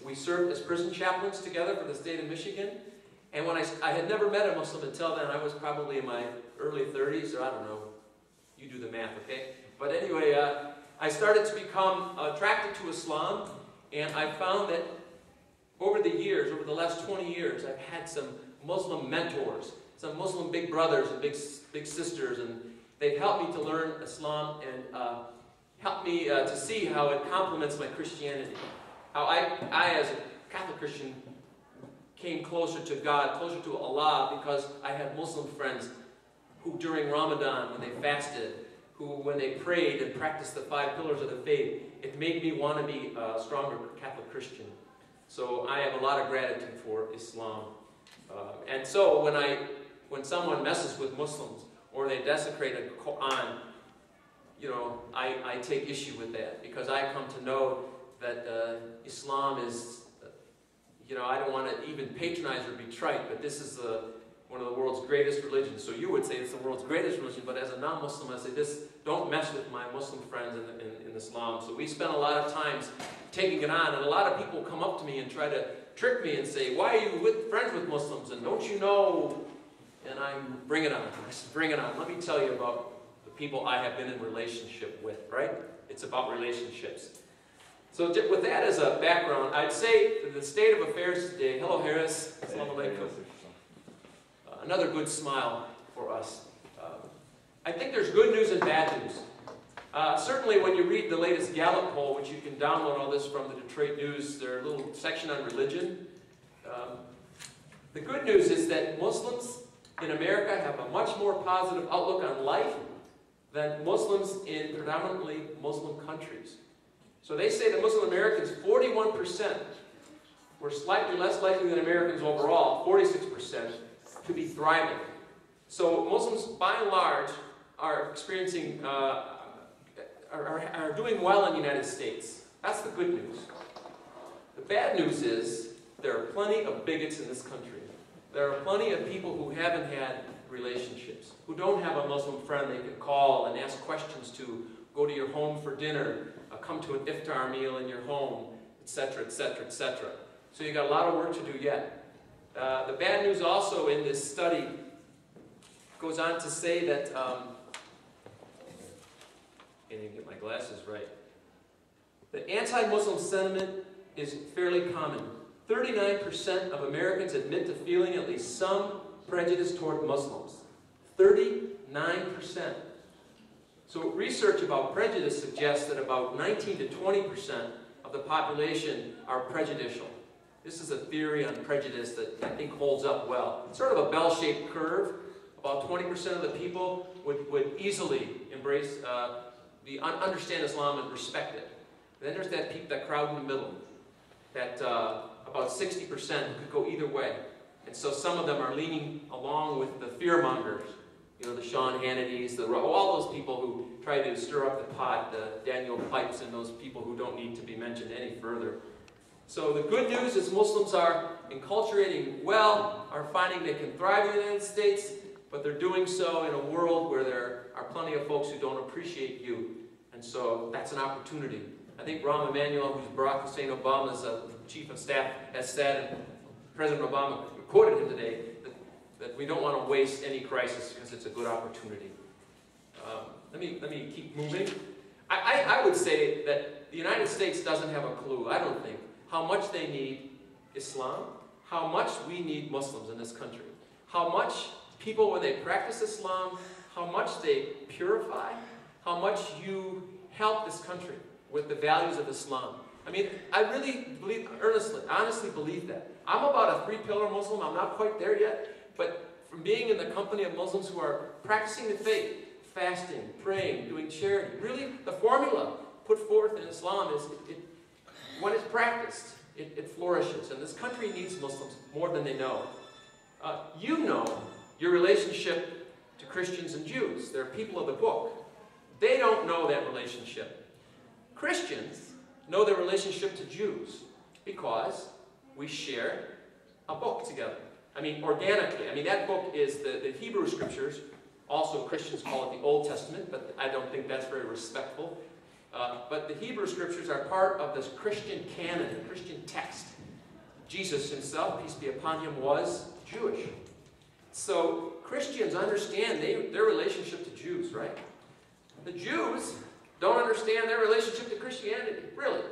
We served as prison chaplains together for the state of Michigan. And when I had never met a Muslim until then. I was probably in my early 30s, or I don't know. You do the math, okay? But anyway, I started to become attracted to Islam, and I found that over the years, over the last 20 years, I've had some Muslim mentors, some Muslim big brothers and big sisters, and they've helped me to learn Islam and helped me to see how it complements my Christianity. How I, as a Catholic Christian, came closer to God, closer to Allah, because I had Muslim friends who during Ramadan, when they fasted, who when they prayed and practiced the 5 pillars of the faith, it made me want to be a stronger Catholic Christian. So I have a lot of gratitude for Islam. And so when someone messes with Muslims, or they desecrate a Quran, you know, I take issue with that, because I come to know that Islam is, you know, I don't want to even patronize or be trite, but this is one of the world's greatest religions. So you would say it's the world's greatest religion, but as a non-Muslim, I say this: don't mess with my Muslim friends in Islam. So we spend a lot of times taking it on, and a lot of people come up to me and try to trick me and say, why are you friends with Muslims, and don't you know? And I bring it on. I said, bring it on. Let me tell you about the people I have been in relationship with, right? It's about relationships. So with that as a background, I'd say the state of affairs today. Hello, Harris. Assalamu alaikum. Another good smile for us. I think there's good news and bad news. Certainly when you read the latest Gallup poll, which you can download all this from the Detroit News, there's a little section on religion. The good news is that Muslims in America have a much more positive outlook on life than Muslims in predominantly Muslim countries. So they say that Muslim Americans, 41%, were slightly less likely than Americans overall, 46%, to be thriving. So Muslims, by and large, are experiencing, are doing well in the United States. That's the good news. The bad news is there are plenty of bigots in this country. There are plenty of people who haven't had relationships, who don't have a Muslim friend they can call and ask questions to, go to your home for dinner, come to an iftar meal in your home, etc., etc., etc. So you've got a lot of work to do yet. The bad news also in this study goes on to say that, can't even get my glasses right, the anti-Muslim sentiment is fairly common. 39% of Americans admit to feeling at least some prejudice toward Muslims. 39%. So research about prejudice suggests that about 19 to 20% of the population are prejudicial. This is a theory on prejudice that I think holds up well. It's sort of a bell-shaped curve. About 20% of the people would easily embrace, understand Islam and respect it. Then there's that crowd in the middle, that about 60% could go either way. And so some of them are leaning along with the fear-mongers, you know, the Sean Hannitys, all those people who try to stir up the pot, the Daniel Pipes, and those people who don't need to be mentioned any further. So the good news is Muslims are enculturating well, are finding they can thrive in the United States, but they're doing so in a world where there are plenty of folks who don't appreciate you. And so that's an opportunity. I think Rahm Emanuel, who's Barack Hussein Obama's chief of staff, has said, and President Obama quoted him today, that we don't want to waste any crisis because it's a good opportunity. Let me keep moving. I would say that the United States doesn't have a clue, I don't think, how much they need Islam, how much we need Muslims in this country, how much people, when they practice Islam, how much they purify, how much you help this country with the values of Islam. I mean, I really believe, honestly believe that. I'm about a 3-pillar Muslim. I'm not quite there yet, but from being in the company of Muslims who are practicing the faith, fasting, praying, doing charity, really the formula put forth in Islam is, when it's practiced, it flourishes. And this country needs Muslims more than they know. You know your relationship to Christians and Jews. They're people of the book. They don't know that relationship. Christians know their relationship to Jews because we share a book together. I mean, organically. I mean, that book is the Hebrew Scriptures. Also, Christians call it the Old Testament, but I don't think that's very respectful. But the Hebrew Scriptures are part of this Christian canon, Christian text. Jesus himself, peace be upon him, was Jewish. So Christians understand their relationship to Jews, right? The Jews don't understand their relationship to Christianity, really.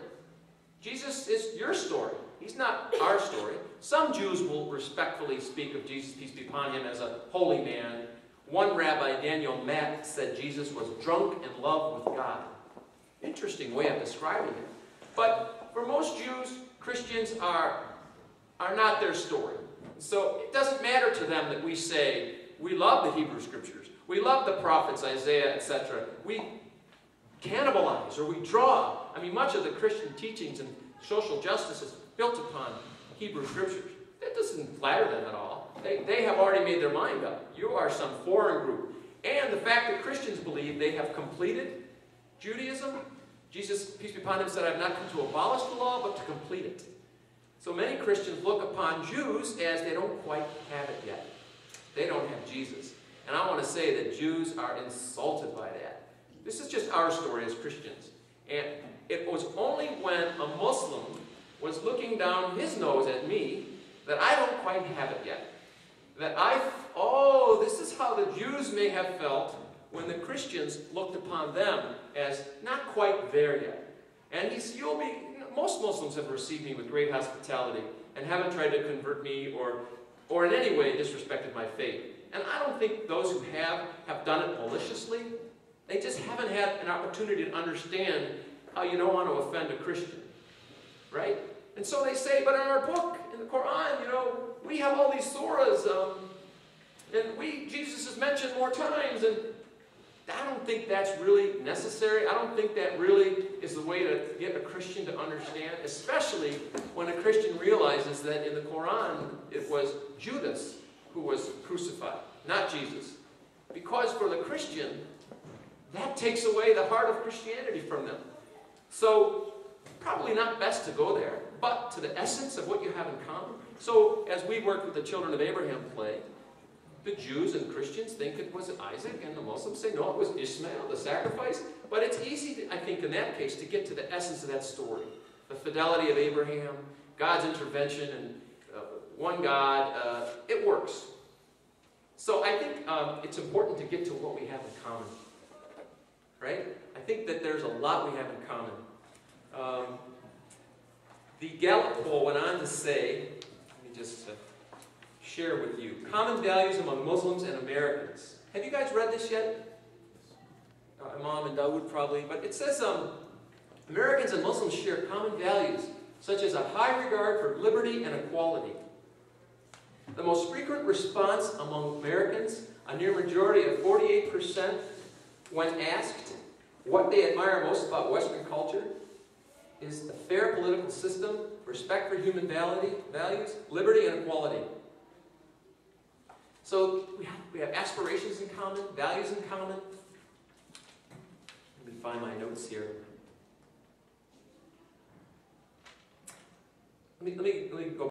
Jesus is your story. He's not our story. Some Jews will respectfully speak of Jesus, peace be upon him, as a holy man. One rabbi, Daniel Mack, said Jesus was drunk in love with God. Interesting way of describing it. But for most Jews, Christians are not their story. So it doesn't matter to them that we say, we love the Hebrew Scriptures, we love the prophets, Isaiah, etc. We cannibalize or we draw. I mean, much of the Christian teachings and social justice is built upon Hebrew Scriptures. That doesn't flatter them at all. They have already made their mind up. You are some foreign group. And the fact that Christians believe they have completed Judaism, Jesus, peace be upon him, said, I have not come to abolish the law, but to complete it. So many Christians look upon Jews as they don't quite have it yet. They don't have Jesus. And I want to say that Jews are insulted by that. This is just our story as Christians. And it was only when a Muslim was looking down his nose at me that I don't quite have it yet. That this is how the Jews may have felt when the Christians looked upon them as not quite there yet. And most Muslims have received me with great hospitality and haven't tried to convert me or in any way disrespected my faith. And I don't think those who have done it maliciously. They just haven't had an opportunity to understand how you don't want to offend a Christian. Right? And so they say, but in our book, in the Quran, we have all these surahs, and Jesus is mentioned more times, and I don't think that's really necessary. I don't think that really is the way to get a Christian to understand, especially when a Christian realizes that in the Quran it was Judas who was crucified, not Jesus. Because for the Christian, that takes away the heart of Christianity from them. So, probably not best to go there, but to the essence of what you have in common. So, as we work with the Children of Abraham play, the Jews and Christians think it was Isaac, and the Muslims say, no, it was Ishmael, the sacrifice. But it's easy, I think, in that case, to get to the essence of that story. The fidelity of Abraham, God's intervention, and one God. It works. So I think it's important to get to what we have in common. Right? I think that there's a lot we have in common. The Gallup poll went on to say, let me just share with you, common values among Muslims and Americans. Have you guys read this yet? Imam and Dawud probably, but it says Americans and Muslims share common values, such as a high regard for liberty and equality. The most frequent response among Americans, a near majority of 48%, when asked what they admire most about Western culture, is a fair political system, respect for human values, liberty and equality. So we have aspirations in common, values in common. Let me find my notes here. Let me go